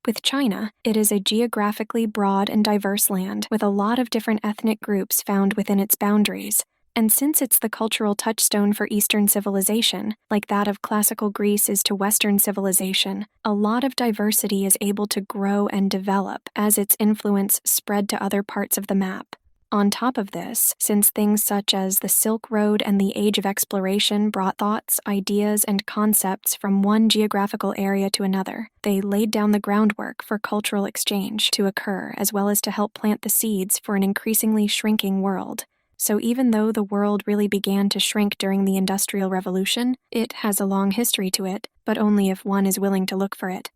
With China, it is a geographically broad and diverse land with a lot of different ethnic groups found within its boundaries. And since it's the cultural touchstone for Eastern civilization, like that of classical Greece is to Western civilization, a lot of diversity is able to grow and develop as its influence spread to other parts of the map. On top of this, since things such as the Silk Road and the Age of Exploration brought thoughts, ideas, and concepts from one geographical area to another, they laid down the groundwork for cultural exchange to occur as well as to help plant the seeds for an increasingly shrinking world. So even though the world really began to shrink during the Industrial Revolution, it has a long history to it, but only if one is willing to look for it.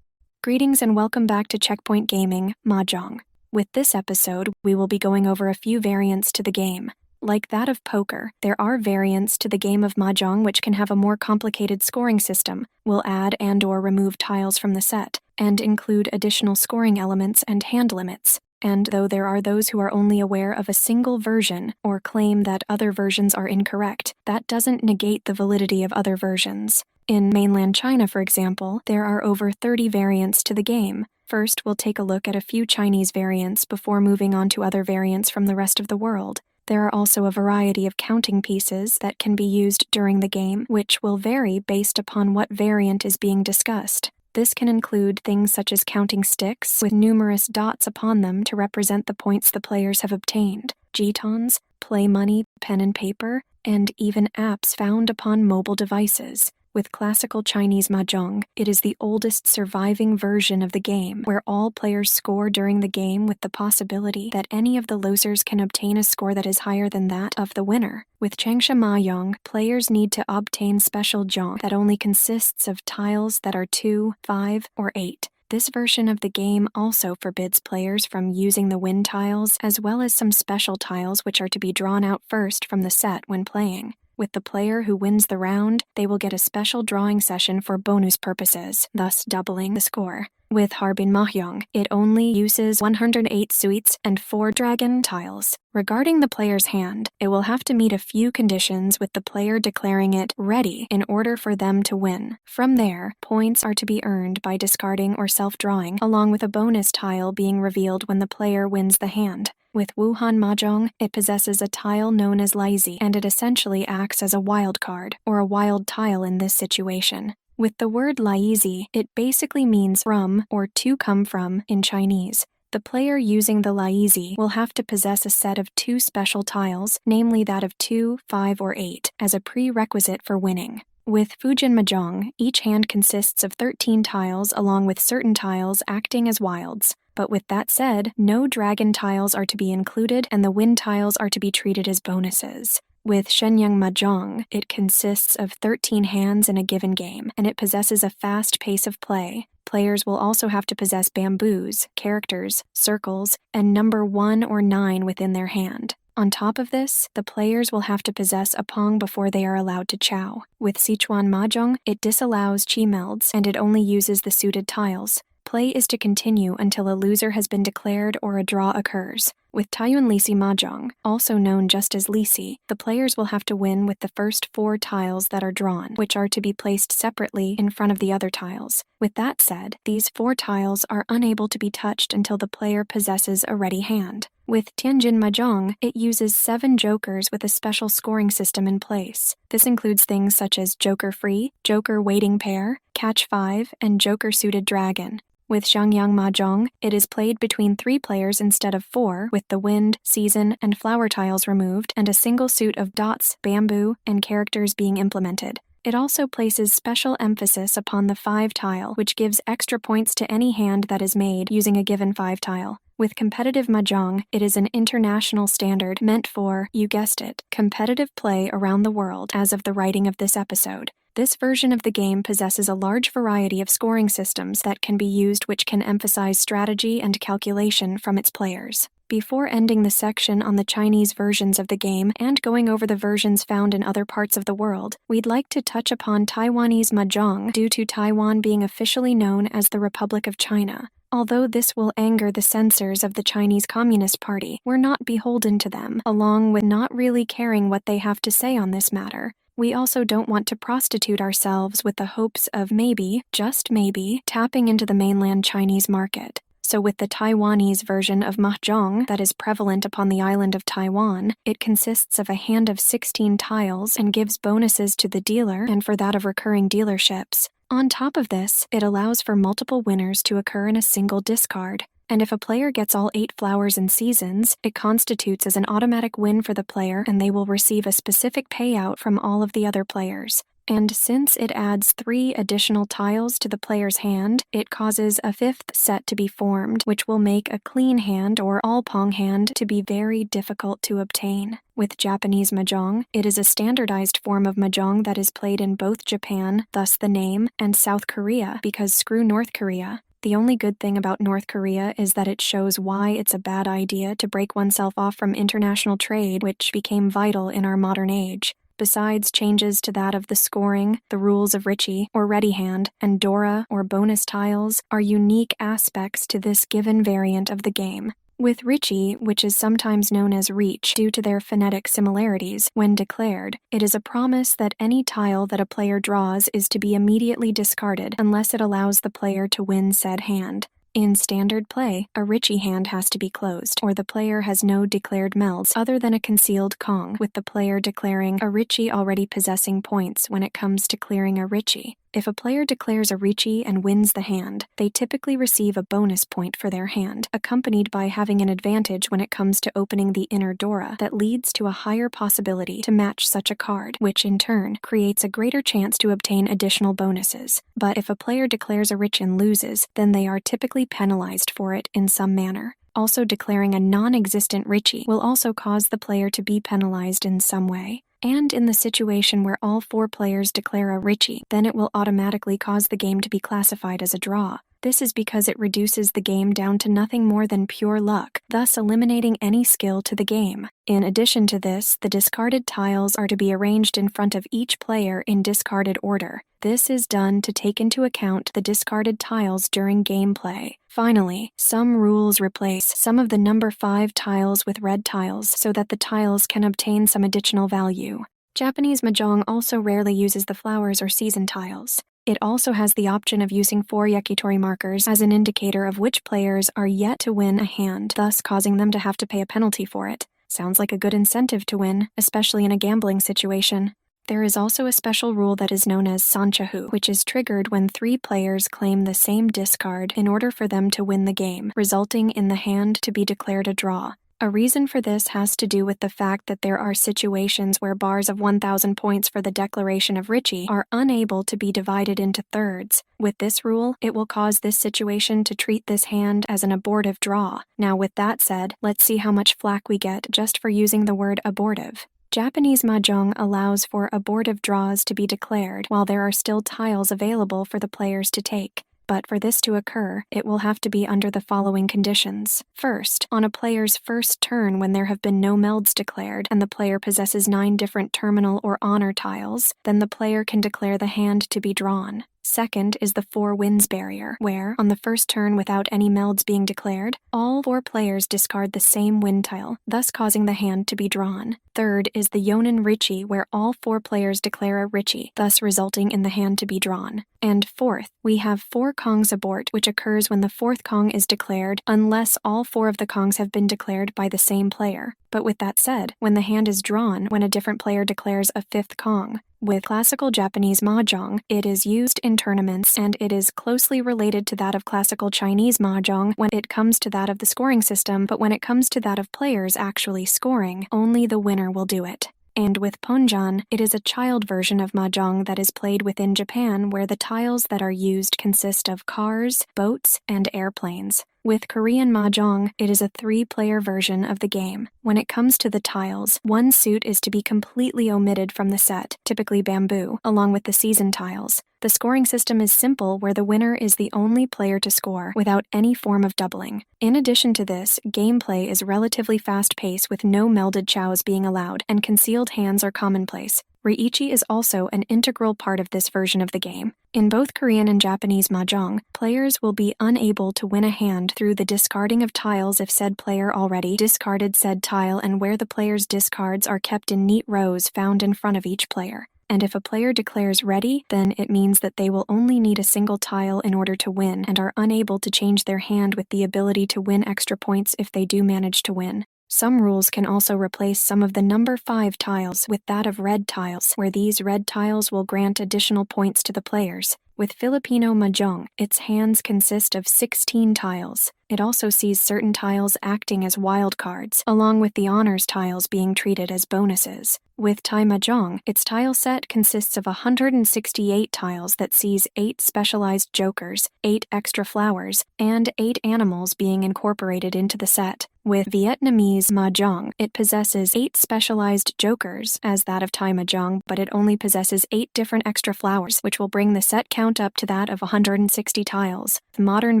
Greetings and welcome back to Checkpoint Gaming, Mahjong. With this episode, we will be going over a few variants to the game. Like that of poker, there are variants to the game of Mahjong which can have a more complicated scoring system, will add and/or remove tiles from the set, and include additional scoring elements and hand limits. And though there are those who are only aware of a single version or claim that other versions are incorrect, that doesn't negate the validity of other versions. In mainland China, for example, there are over 30 variants to the game. First, we'll take a look at a few Chinese variants before moving on to other variants from the rest of the world. There are also a variety of counting pieces that can be used during the game, which will vary based upon what variant is being discussed. This can include things such as counting sticks with numerous dots upon them to represent the points the players have obtained, jetons, play money, pen and paper, and even apps found upon mobile devices. With classical Chinese Mahjong, it is the oldest surviving version of the game where all players score during the game with the possibility that any of the losers can obtain a score that is higher than that of the winner. With Changsha Mahjong, players need to obtain special zhong that only consists of tiles that are 2, 5, or 8. This version of the game also forbids players from using the win tiles as well as some special tiles which are to be drawn out first from the set when playing. With the player who wins the round, they will get a special drawing session for bonus purposes, thus doubling the score. With Harbin Mahjong, it only uses 108 suites and 4 dragon tiles. Regarding the player's hand, it will have to meet a few conditions with the player declaring it ready in order for them to win. From there, points are to be earned by discarding or self-drawing, along with a bonus tile being revealed when the player wins the hand. With Wuhan Mahjong, it possesses a tile known as Laizi, and it essentially acts as a wild card, or a wild tile in this situation. With the word Laizi, it basically means from or to come from in Chinese. The player using the Laizi will have to possess a set of 2 special tiles, namely that of 2, 5, or 8, as a prerequisite for winning. With Fujin Mahjong, each hand consists of 13 tiles along with certain tiles acting as wilds. But with that said, no dragon tiles are to be included and the win tiles are to be treated as bonuses. With Shenyang Mahjong, it consists of 13 hands in a given game, and it possesses a fast pace of play. Players will also have to possess bamboos, characters, circles, and number 1 or 9 within their hand. On top of this, the players will have to possess a pong before they are allowed to chow. With Sichuan Mahjong, it disallows chi melds and it only uses the suited tiles. Play is to continue until a loser has been declared or a draw occurs. With Taiyuan Lisi Mahjong, also known just as Lisi, the players will have to win with the first 4 tiles that are drawn, which are to be placed separately in front of the other tiles. With that said, these 4 tiles are unable to be touched until the player possesses a ready hand. With Tianjin Mahjong, it uses 7 jokers with a special scoring system in place. This includes things such as Joker Free, Joker Waiting Pair, Catch 5, and Joker Suited Dragon. With Xiangyang Mahjong, it is played between 3 players instead of 4, with the wind, season, and flower tiles removed, and a single suit of dots, bamboo, and characters being implemented. It also places special emphasis upon the 5 tile, which gives extra points to any hand that is made using a given 5 tile. With competitive Mahjong, it is an international standard meant for, you guessed it, competitive play around the world as of the writing of this episode. This version of the game possesses a large variety of scoring systems that can be used which can emphasize strategy and calculation from its players. Before ending the section on the Chinese versions of the game and going over the versions found in other parts of the world, we'd like to touch upon Taiwanese Mahjong due to Taiwan being officially known as the Republic of China. Although this will anger the censors of the Chinese Communist Party, we're not beholden to them, along with not really caring what they have to say on this matter. We also don't want to prostitute ourselves with the hopes of maybe, just maybe, tapping into the mainland Chinese market. So with the Taiwanese version of Mahjong that is prevalent upon the island of Taiwan, it consists of a hand of 16 tiles and gives bonuses to the dealer and for that of recurring dealerships. On top of this, it allows for multiple winners to occur in a single discard. And if a player gets all 8 flowers and seasons, it constitutes as an automatic win for the player and they will receive a specific payout from all of the other players. And since it adds 3 additional tiles to the player's hand, it causes a 5th set to be formed, which will make a clean hand or all-pong hand to be very difficult to obtain. With Japanese Mahjong, it is a standardized form of Mahjong that is played in both Japan, thus the name, and South Korea because screw North Korea. The only good thing about North Korea is that it shows why it's a bad idea to break oneself off from international trade, which became vital in our modern age. Besides changes to that of the scoring, the rules of Richie, or Ready Hand, and Dora, or bonus tiles, are unique aspects to this given variant of the game. With Richie, which is sometimes known as Reach due to their phonetic similarities, when declared, it is a promise that any tile that a player draws is to be immediately discarded unless it allows the player to win said hand. In standard play, a Richie hand has to be closed, or the player has no declared melds other than a concealed Kong, with the player declaring a Richie already possessing points when it comes to clearing a Richie. If a player declares a Richie and wins the hand, they typically receive a bonus point for their hand, accompanied by having an advantage when it comes to opening the inner Dora that leads to a higher possibility to match such a card, which in turn creates a greater chance to obtain additional bonuses. But if a player declares a Rich and loses, then they are typically penalized for it in some manner. Also, declaring a non-existent Richie will also cause the player to be penalized in some way. And in the situation where all 4 players declare a Richie, then it will automatically cause the game to be classified as a draw. This is because it reduces the game down to nothing more than pure luck, thus eliminating any skill to the game. In addition to this, the discarded tiles are to be arranged in front of each player in discarded order. This is done to take into account the discarded tiles during gameplay. Finally, some rules replace some of the number 5 tiles with red tiles so that the tiles can obtain some additional value. Japanese Mahjong also rarely uses the flowers or season tiles. It also has the option of using 4 yakitori markers as an indicator of which players are yet to win a hand, thus causing them to have to pay a penalty for it. Sounds like a good incentive to win, especially in a gambling situation. There is also a special rule that is known as Sanchahu, which is triggered when 3 players claim the same discard in order for them to win the game, resulting in the hand to be declared a draw. A reason for this has to do with the fact that there are situations where bars of 1,000 points for the declaration of Richie are unable to be divided into thirds. With this rule, it will cause this situation to treat this hand as an abortive draw. Now with that said, let's see how much flack we get just for using the word abortive. Japanese Mahjong allows for abortive draws to be declared while there are still tiles available for the players to take. But for this to occur, it will have to be under the following conditions. First, on a player's first turn when there have been no melds declared and the player possesses 9 different terminal or honor tiles, then the player can declare the hand to be drawn. Second is the 4 wins barrier, where, on the first turn without any melds being declared, all 4 players discard the same win tile, thus causing the hand to be drawn. Third is the Yonin Richie, where all 4 players declare a Richie, thus resulting in the hand to be drawn. And fourth, we have 4 Kongs abort, which occurs when the 4th Kong is declared, unless all 4 of the Kongs have been declared by the same player. But with that said, when the hand is drawn when a different player declares a 5th Kong. With classical Japanese Mahjong, it is used in tournaments and it is closely related to that of classical Chinese Mahjong when it comes to that of the scoring system, but when it comes to that of players actually scoring, only the winner will do it. And with Ponjan, it is a child version of Mahjong that is played within Japan where the tiles that are used consist of cars, boats, and airplanes. With Korean Mahjong, it is a 3-player version of the game. When it comes to the tiles, 1 suit is to be completely omitted from the set, typically bamboo, along with the season tiles. The scoring system is simple where the winner is the only player to score without any form of doubling. In addition to this, gameplay is relatively fast-paced with no melded chows being allowed, and concealed hands are commonplace. Reichi is also an integral part of this version of the game. In both Korean and Japanese Mahjong, players will be unable to win a hand through the discarding of tiles if said player already discarded said tile and where the player's discards are kept in neat rows found in front of each player. And if a player declares ready, then it means that they will only need a single tile in order to win and are unable to change their hand with the ability to win extra points if they do manage to win. Some rules can also replace some of the number 5 tiles with that of red tiles, where these red tiles will grant additional points to the players. With Filipino Mahjong, its hands consist of 16 tiles. It also sees certain tiles acting as wildcards, along with the honors tiles being treated as bonuses. With Thai Mahjong, its tile set consists of 168 tiles that sees 8 specialized jokers, 8 extra flowers, and 8 animals being incorporated into the set. With Vietnamese Mahjong, it possesses 8 specialized jokers, as that of Thai Mahjong, but it only possesses 8 different extra flowers, which will bring the set count up to that of 160 tiles. The modern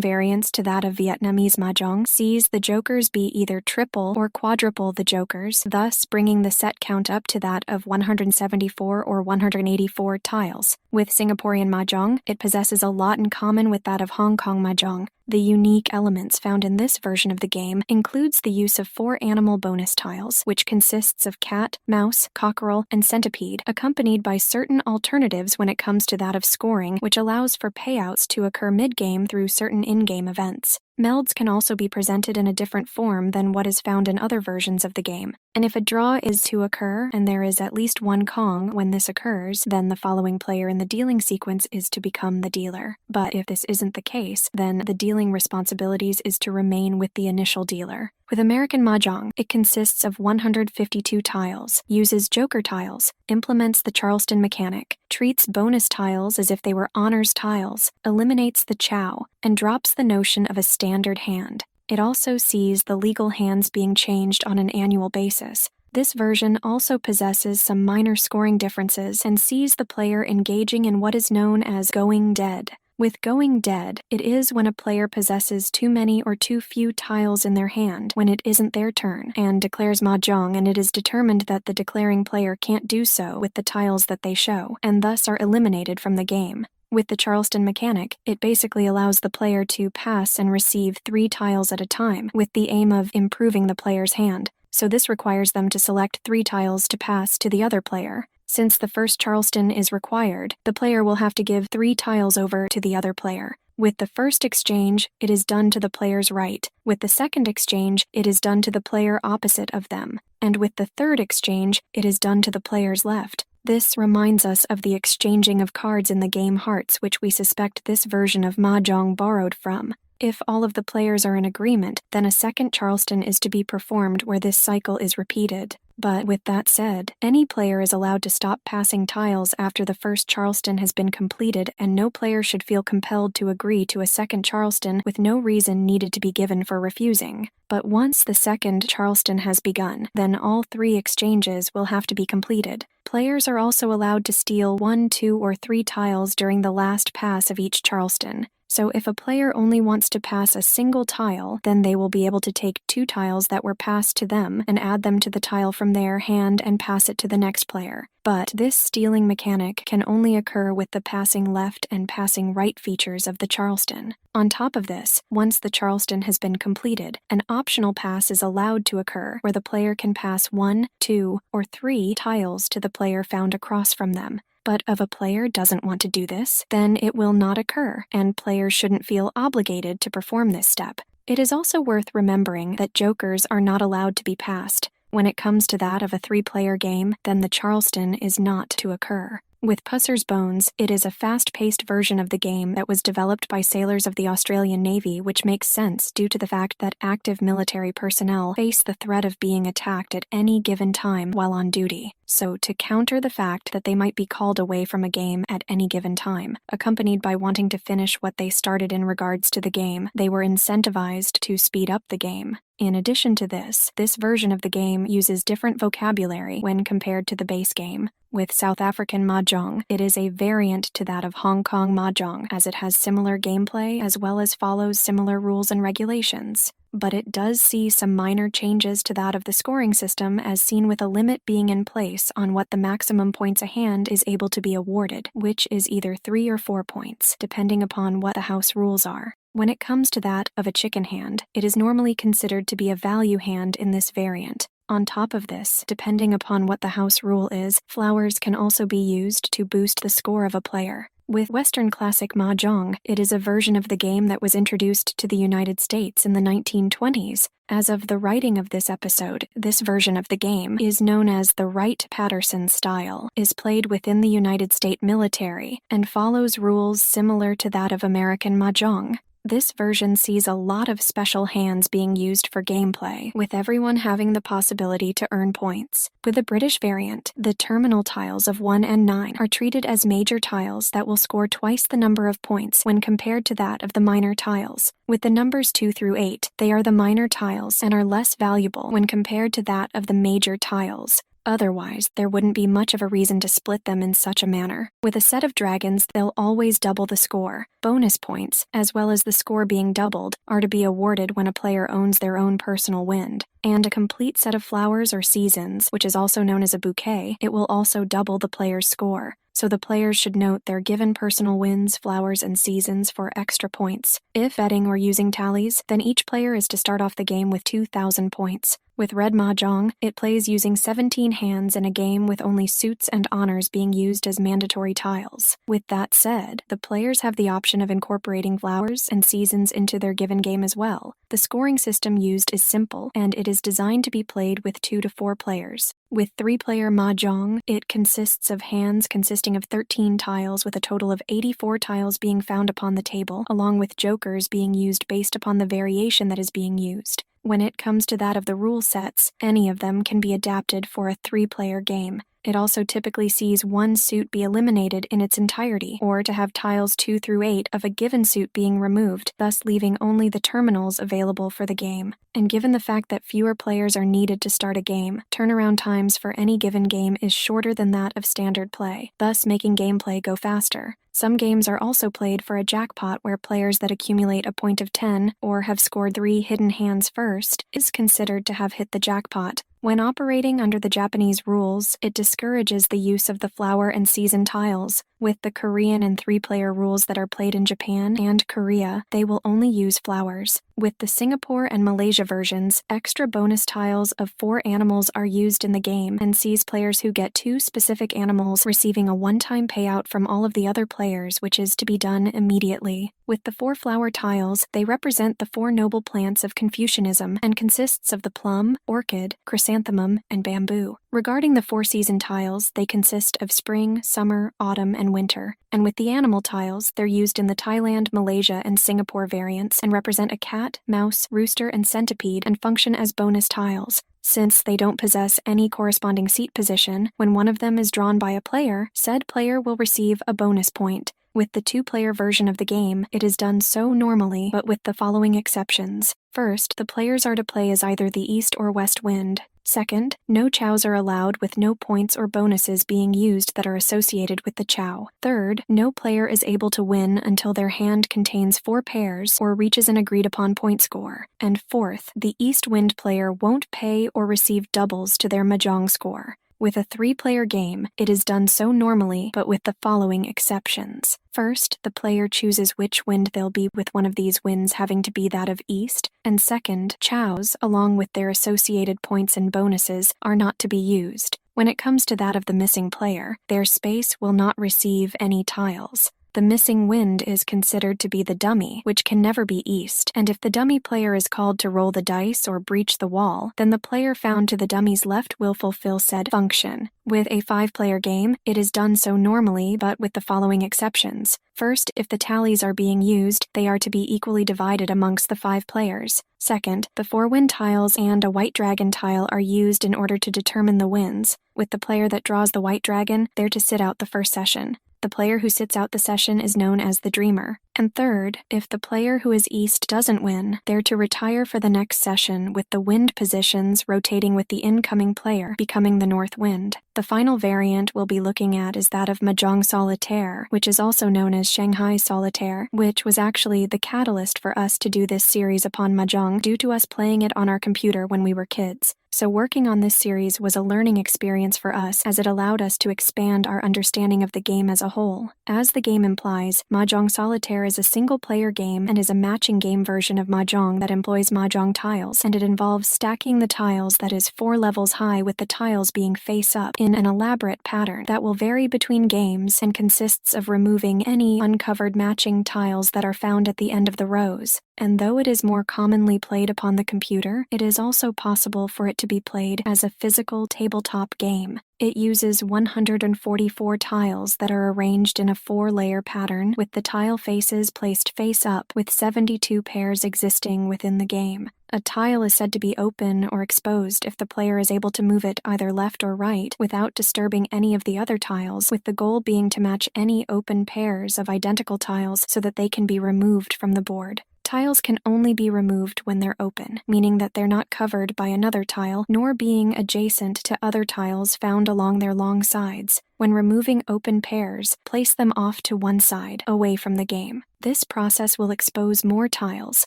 variants to that of Vietnamese Mahjong sees the jokers be either triple or quadruple the jokers, thus bringing the set count up to that of 174 or 184 tiles. With Singaporean Mahjong, it possesses a lot in common with that of Hong Kong Mahjong. The unique elements found in this version of the game includes the use of 4 animal bonus tiles, which consists of cat, mouse, cockerel, and centipede, accompanied by certain alternatives when it comes to that of scoring, which allows for payouts to occur mid-game through certain in-game events. Melds can also be presented in a different form than what is found in other versions of the game. And if a draw is to occur, and there is at least one Kong when this occurs, then the following player in the dealing sequence is to become the dealer. But if this isn't the case, then the dealing responsibilities is to remain with the initial dealer. With American Mahjong, it consists of 152 tiles, uses joker tiles, implements the Charleston mechanic, treats bonus tiles as if they were honors tiles, eliminates the chow, and drops the notion of a standard hand. It also sees the legal hands being changed on an annual basis. This version also possesses some minor scoring differences and sees the player engaging in what is known as going dead. With going dead, it is when a player possesses too many or too few tiles in their hand when it isn't their turn, and declares Mahjong, and it is determined that the declaring player can't do so with the tiles that they show, and thus are eliminated from the game. With the Charleston mechanic, it basically allows the player to pass and receive 3 tiles at a time, with the aim of improving the player's hand. So this requires them to select 3 tiles to pass to the other player. Since the first Charleston is required, the player will have to give 3 tiles over to the other player. With the first exchange, it is done to the player's right. With the second exchange, it is done to the player opposite of them. And with the third exchange, it is done to the player's left. This reminds us of the exchanging of cards in the game Hearts, which we suspect this version of Mahjong borrowed from. If all of the players are in agreement, then a second Charleston is to be performed where this cycle is repeated. But with that said, any player is allowed to stop passing tiles after the first Charleston has been completed, and no player should feel compelled to agree to a second Charleston with no reason needed to be given for refusing. But once the second Charleston has begun, then all 3 exchanges will have to be completed. Players are also allowed to steal 1, 2, or 3 tiles during the last pass of each Charleston. So if a player only wants to pass a single tile, then they will be able to take 2 tiles that were passed to them and add them to the tile from their hand and pass it to the next player. But this stealing mechanic can only occur with the passing left and passing right features of the Charleston. On top of this, once the Charleston has been completed, an optional pass is allowed to occur where the player can pass 1, 2, or 3 tiles to the player found across from them. But if a player doesn't want to do this, then it will not occur, and players shouldn't feel obligated to perform this step. It is also worth remembering that jokers are not allowed to be passed. When it comes to that of a 3-player game, then the Charleston is not to occur. With Pusser's Bones, it is a fast-paced version of the game that was developed by sailors of the Australian Navy, which makes sense due to the fact that active military personnel face the threat of being attacked at any given time while on duty. So to counter the fact that they might be called away from a game at any given time, accompanied by wanting to finish what they started in regards to the game, they were incentivized to speed up the game. In addition to this version of the game uses different vocabulary when compared to the base game. With South African Mahjong, it is a variant to that of Hong Kong Mahjong, as it has similar gameplay as well as follows similar rules and regulations. But it does see some minor changes to that of the scoring system, as seen with a limit being in place on what the maximum points a hand is able to be awarded, which is either 3 or 4 points, depending upon what the house rules are. When it comes to that of a chicken hand, it is normally considered to be a value hand in this variant. On top of this, depending upon what the house rule is, flowers can also be used to boost the score of a player. With Western classic Mahjong, it is a version of the game that was introduced to the United States in the 1920s. As of the writing of this episode, this version of the game is known as the Wright-Patterson style, is played within the United States military, and follows rules similar to that of American Mahjong. This version sees a lot of special hands being used for gameplay, with everyone having the possibility to earn points. With the British variant, the terminal tiles of 1 and 9 are treated as major tiles that will score twice the number of points when compared to that of the minor tiles. With the numbers 2 through 8, they are the minor tiles and are less valuable when compared to that of the major tiles. Otherwise, there wouldn't be much of a reason to split them in such a manner. With a set of dragons, they'll always double the score. Bonus points, as well as the score being doubled, are to be awarded when a player owns their own personal wind. And a complete set of flowers or seasons, which is also known as a bouquet, it will also double the player's score. So the players should note their given personal wins, flowers, and seasons for extra points. If betting or using tallies, then each player is to start off the game with 2,000 points. With Red Mahjong, it plays using 17 hands in a game with only suits and honors being used as mandatory tiles. With that said, the players have the option of incorporating flowers and seasons into their given game as well. The scoring system used is simple, and it is designed to be played with 2 to 4 players. With 3-player Mahjong, it consists of hands consisting of 13 tiles with a total of 84 tiles being found upon the table, along with jokers being used based upon the variation that is being used. When it comes to that of the rule sets, any of them can be adapted for a 3-player game. It also typically sees one suit be eliminated in its entirety, or to have tiles 2 through 8 of a given suit being removed, thus leaving only the terminals available for the game. And given the fact that fewer players are needed to start a game, turnaround times for any given game is shorter than that of standard play, thus making gameplay go faster. Some games are also played for a jackpot where players that accumulate a point of 10 or have scored 3 hidden hands first is considered to have hit the jackpot. When operating under the Japanese rules, it discourages the use of the flower and season tiles. With the Korean and 3-player rules that are played in Japan and Korea, they will only use flowers. With the Singapore and Malaysia versions, extra bonus tiles of 4 animals are used in the game and sees players who get 2 specific animals receiving a one-time payout from all of the other players, which is to be done immediately. With the 4 flower tiles, they represent the 4 noble plants of Confucianism and consists of the plum, orchid, chrysanthemum, and bamboo. Regarding the 4 season tiles, they consist of spring, summer, autumn, and winter. And with the animal tiles, they're used in the Thailand, Malaysia, and Singapore variants and represent a cat, mouse, rooster, and centipede and function as bonus tiles. Since they don't possess any corresponding seat position, when one of them is drawn by a player, said player will receive a bonus point. With the 2-player version of the game, it is done so normally, but with the following exceptions. First, the players are to play as either the east or west wind. Second, no chows are allowed with no points or bonuses being used that are associated with the chow. Third, no player is able to win until their hand contains 4 pairs or reaches an agreed-upon point score. And fourth, the east wind player won't pay or receive doubles to their Mahjong score. With a 3-player game, it is done so normally, but with the following exceptions. First, the player chooses which wind they'll be with one of these winds having to be that of east, and second, chows, along with their associated points and bonuses, are not to be used. When it comes to that of the missing player, their space will not receive any tiles. The missing wind is considered to be the dummy, which can never be east, and if the dummy player is called to roll the dice or breach the wall, then the player found to the dummy's left will fulfill said function. With a 5-player game, it is done so normally, but with the following exceptions. First, if the tallies are being used, they are to be equally divided amongst the 5 players. Second, the 4 wind tiles and a white dragon tile are used in order to determine the wins. With the player that draws the white dragon, they're to sit out the first session. The player who sits out the session is known as the dreamer. And third, if the player who is east doesn't win, they're to retire for the next session with the wind positions rotating with the incoming player becoming the north wind. The final variant we'll be looking at is that of Mahjong Solitaire, which is also known as Shanghai Solitaire, which was actually the catalyst for us to do this series upon Mahjong due to us playing it on our computer when we were kids. So working on this series was a learning experience for us as it allowed us to expand our understanding of the game as a whole. As the game implies, Mahjong Solitaire Solitaire is a single-player game and is a matching game version of Mahjong that employs Mahjong tiles, and it involves stacking the tiles that is 4 levels high with the tiles being face-up in an elaborate pattern that will vary between games and consists of removing any uncovered matching tiles that are found at the end of the rows. And though it is more commonly played upon the computer, it is also possible for it to be played as a physical tabletop game. It uses 144 tiles that are arranged in a 4-layer pattern, with the tile faces placed face up, with 72 pairs existing within the game. A tile is said to be open or exposed if the player is able to move it either left or right without disturbing any of the other tiles, with the goal being to match any open pairs of identical tiles so that they can be removed from the board. Tiles can only be removed when they're open, meaning that they're not covered by another tile, nor being adjacent to other tiles found along their long sides. When removing open pairs, place them off to one side, away from the game. This process will expose more tiles,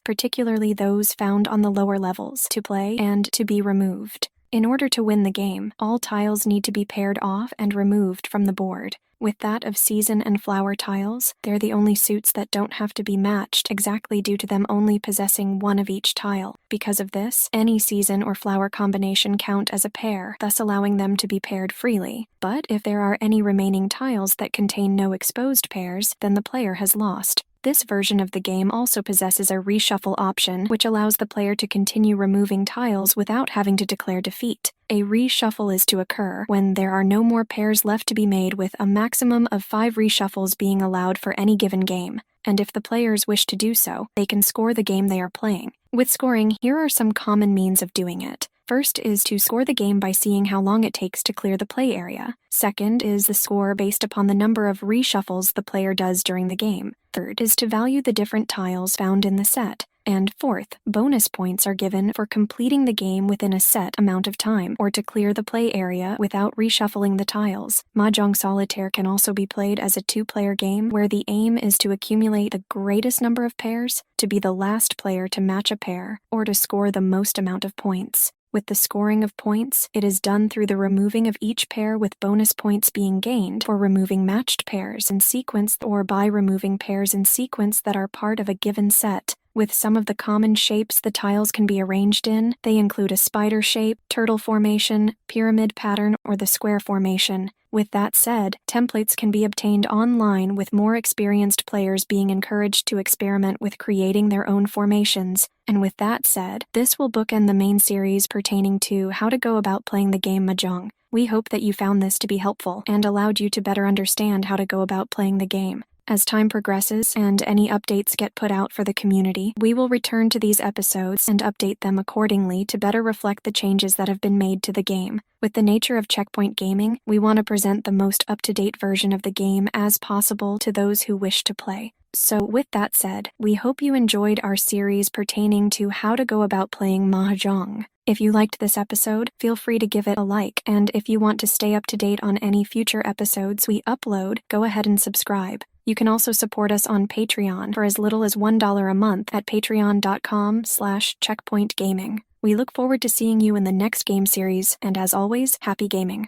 particularly those found on the lower levels, to play and to be removed. In order to win the game, all tiles need to be paired off and removed from the board. With that of season and flower tiles, they're the only suits that don't have to be matched exactly due to them only possessing one of each tile. Because of this, any season or flower combination count as a pair, thus allowing them to be paired freely. But if there are any remaining tiles that contain no exposed pairs, then the player has lost. This version of the game also possesses a reshuffle option, which allows the player to continue removing tiles without having to declare defeat. A reshuffle is to occur when there are no more pairs left to be made, with a maximum of 5 reshuffles being allowed for any given game. And if the players wish to do so, they can score the game they are playing. With scoring, here are some common means of doing it. First is to score the game by seeing how long it takes to clear the play area. Second is the score based upon the number of reshuffles the player does during the game. Third is to value the different tiles found in the set. And fourth, bonus points are given for completing the game within a set amount of time, or to clear the play area without reshuffling the tiles. Mahjong Solitaire can also be played as a 2-player game where the aim is to accumulate the greatest number of pairs, to be the last player to match a pair, or to score the most amount of points. With the scoring of points, it is done through the removing of each pair, with bonus points being gained for removing matched pairs in sequence or by removing pairs in sequence that are part of a given set. With some of the common shapes the tiles can be arranged in, they include a spider shape, turtle formation, pyramid pattern, or the square formation. With that said, templates can be obtained online, with more experienced players being encouraged to experiment with creating their own formations. And with that said, this will bookend the main series pertaining to how to go about playing the game Mahjong. We hope that you found this to be helpful and allowed you to better understand how to go about playing the game. As time progresses and any updates get put out for the community, we will return to these episodes and update them accordingly to better reflect the changes that have been made to the game. With the nature of Checkpoint Gaming, we want to present the most up-to-date version of the game as possible to those who wish to play. So with that said, we hope you enjoyed our series pertaining to how to go about playing Mahjong. If you liked this episode, feel free to give it a like, and if you want to stay up to date on any future episodes we upload, go ahead and subscribe. You can also support us on Patreon for as little as $1 a month at patreon.com/checkpointgaming. We look forward to seeing you in the next game series, and as always, happy gaming.